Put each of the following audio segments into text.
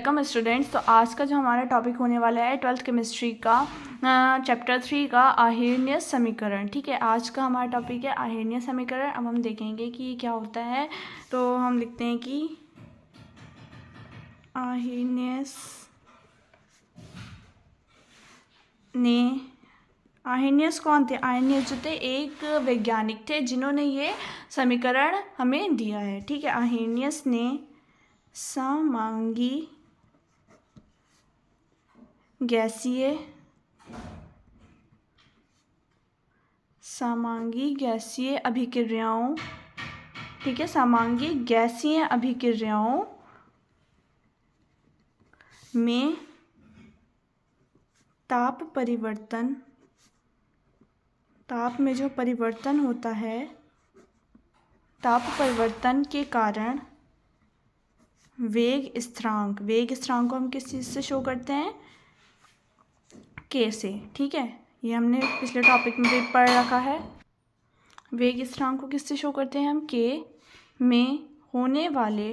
Welcome students. तो आज का जो हमारा टॉपिक होने वाला है 12th केमिस्ट्री का चैप्टर 3 का आर्हेनियस समीकरण। ठीक है, आज का हमारा टॉपिक है आर्हेनियस समीकरण। अब हम देखेंगे कि ये क्या होता है। तो हम लिखते हैं कि आर्हेनियस कौन थे? आर्हेनियस जो थे एक वैज्ञानिक थे जिन्होंने ये समीकरण हमें दिया है। ठीक है, आर्हेनियस ने समांगी गैसीय अभिक्रियाओं, ठीक है, समांगी गैसीय अभिक्रियाओं में ताप में जो परिवर्तन होता है, ताप परिवर्तन के कारण वेग स्थिरांक को हम किस चीज़ से शो करते हैं? के से। ठीक है, ये हमने पिछले टॉपिक में भी पढ़ रखा है। वेग स्थिरांक को किससे शो करते हैं हम? के में होने वाले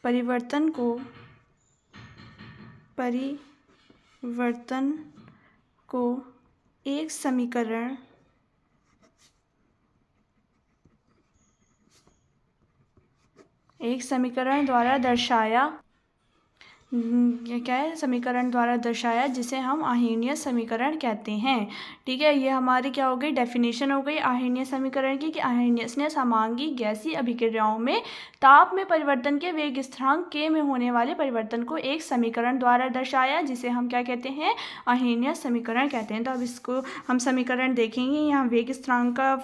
परिवर्तन को एक समीकरण द्वारा दर्शाया, क्या है? समीकरण द्वारा दर्शाया, जिसे हम आर्हेनियस समीकरण कहते हैं। ठीक है, ये हमारी क्या हो गई? डेफिनेशन हो गई आर्हेनियस समीकरण की, कि आर्हेनियस ने समांगी गैसीय अभिक्रियाओं में ताप में परिवर्तन के वेग स्थिरांक के में होने वाले परिवर्तन को एक समीकरण द्वारा दर्शाया, जिसे हम क्या कहते हैं? आर्हेनियस समीकरण कहते हैं। तो अब इसको हम समीकरण देखेंगे। यहाँ वेग स्थिरांक का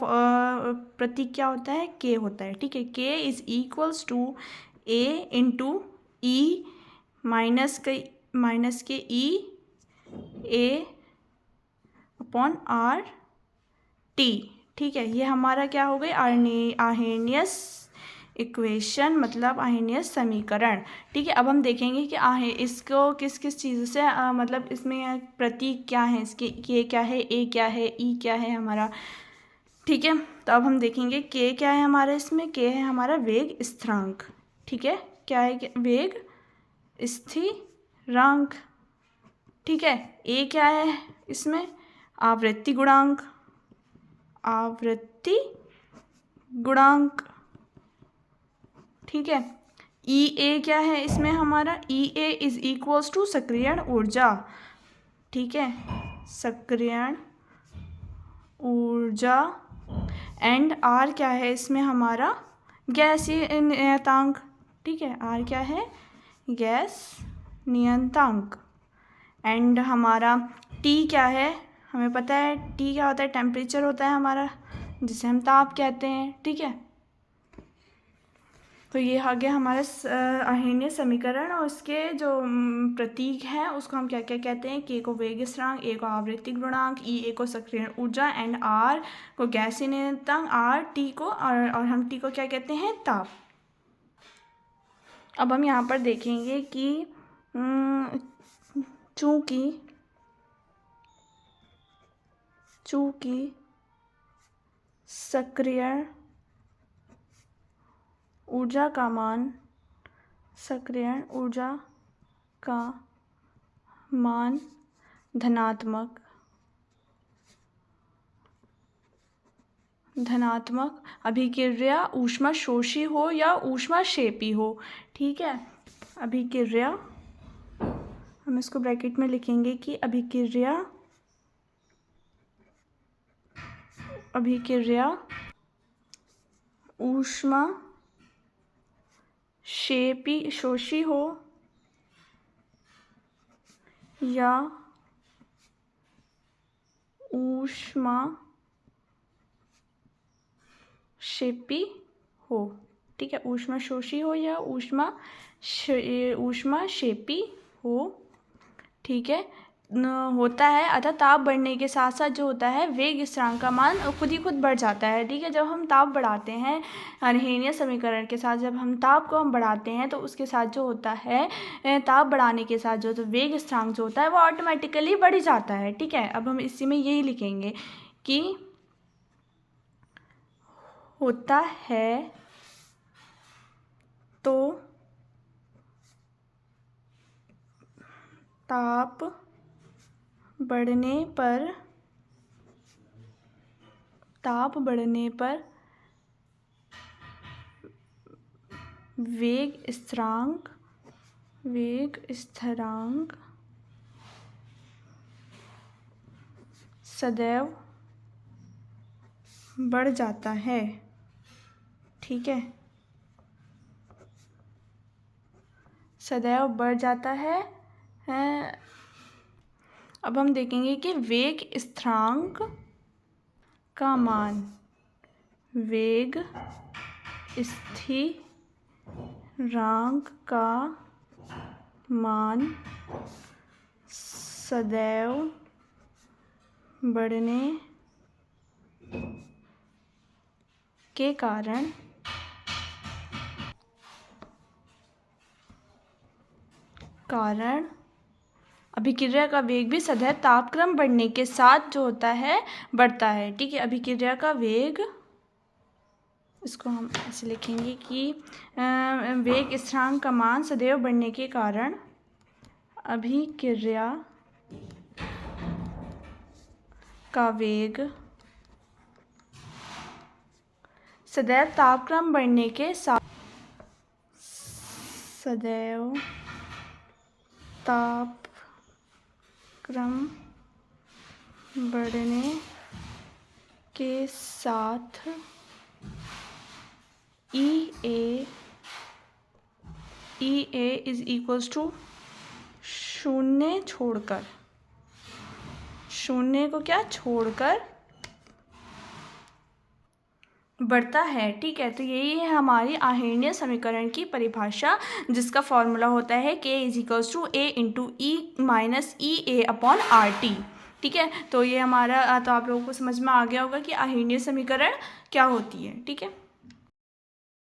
प्रतीक क्या होता है? के होता है। ठीक है, K is equals to A into E minus K E A upon R T. ठीक है, ये हमारा क्या हो गई? आर्हेनियस इक्वेशन, मतलब आर्हेनियस समीकरण। ठीक है, अब हम देखेंगे कि इसको किस किस चीज़ से मतलब इसमें प्रतीक क्या है इसके? के क्या है, ए क्या है, ई क्या है हमारा। ठीक है, तो अब हम देखेंगे के क्या है हमारा इसमें। के है हमारा वेग स्थिरांक। ठीक है, क्या है? वेग स्थिरांक। ठीक है, ए क्या है इसमें? आवृत्ति गुणांक। ठीक है, ई ए क्या है इसमें हमारा? ई ए इज इक्वल्स टू सक्रियण ऊर्जा। ठीक है, सक्रियण ऊर्जा। एंड आर क्या है इसमें हमारा? गैसीय नियतांक। ठीक है, आर क्या है? गैस नियतांक। एंड हमारा टी क्या है? हमें पता है टी क्या होता है? टेम्परेचर होता है हमारा, जिसे हम ताप कहते हैं। ठीक है, तो ये आ गया हमारा आर्हेनियस समीकरण, और उसके जो प्रतीक हैं उसको हम क्या क्या कहते हैं? के को वेग स्थिरांक, ए को आवृत्ति गुणांक, ई ए को सक्रियण ऊर्जा, एंड आर को गैसीय नियतांक, आर टी को और हम टी को क्या कहते हैं? ताप। अब हम यहाँ पर देखेंगे कि चूँकि सक्रियण ऊर्जा का मान धनात्मक अभिक्रिया ऊष्माशोषी हो या ऊष्माक्षेपी हो। ठीक है, अभिक्रिया, हम इसको ब्रैकेट में लिखेंगे कि अभिक्रिया ऊष्माक्षेपी हो या ऊष्माक्षेपी हो। ठीक है, ऊष्माशोषी हो या ऊष्माक्षेपी हो। ठीक है, होता है। अतः ताप बढ़ने के साथ साथ जो होता है वेग स्थिरांक का मान खुद ही खुद बढ़ जाता है। ठीक है, जब हम ताप बढ़ाते हैं आर्हेनियस समीकरण के साथ, जब हम ताप को बढ़ाते हैं तो उसके साथ जो होता है, ताप बढ़ाने के साथ जो तो वेग स्थिरांक जो होता है वो ऑटोमेटिकली बढ़ जाता है। ठीक है, अब हम इसी में यही लिखेंगे कि होता है तो ताप बढ़ने पर वेग स्थिरांक सदैव बढ़ जाता है। ठीक है, सदैव बढ़ जाता है। अब हम देखेंगे कि वेग स्थिरांक का मान, वेग स्थिरांक का मान सदैव बढ़ने के कारण अभिक्रिया का वेग भी सदैव तापक्रम बढ़ने के साथ जो होता है बढ़ता है। ठीक है, अभिक्रिया का वेग, इसको हम ऐसे लिखेंगे कि वेग स्थिरांक का मान सदैव बढ़ने के कारण अभिक्रिया का वेग सदैव तापक्रम बढ़ने के साथ E A is equals to शून्य को क्या छोड़कर बढ़ता है। ठीक है, तो यही है हमारी आहीर्णीय समीकरण की परिभाषा, जिसका फॉर्मूला होता है K is equals to A into E minus EA upon RT। ठीक है, तो ये हमारा, तो आप लोगों को समझ में आ गया होगा कि आहीर्णीय समीकरण क्या होती है। ठीक है।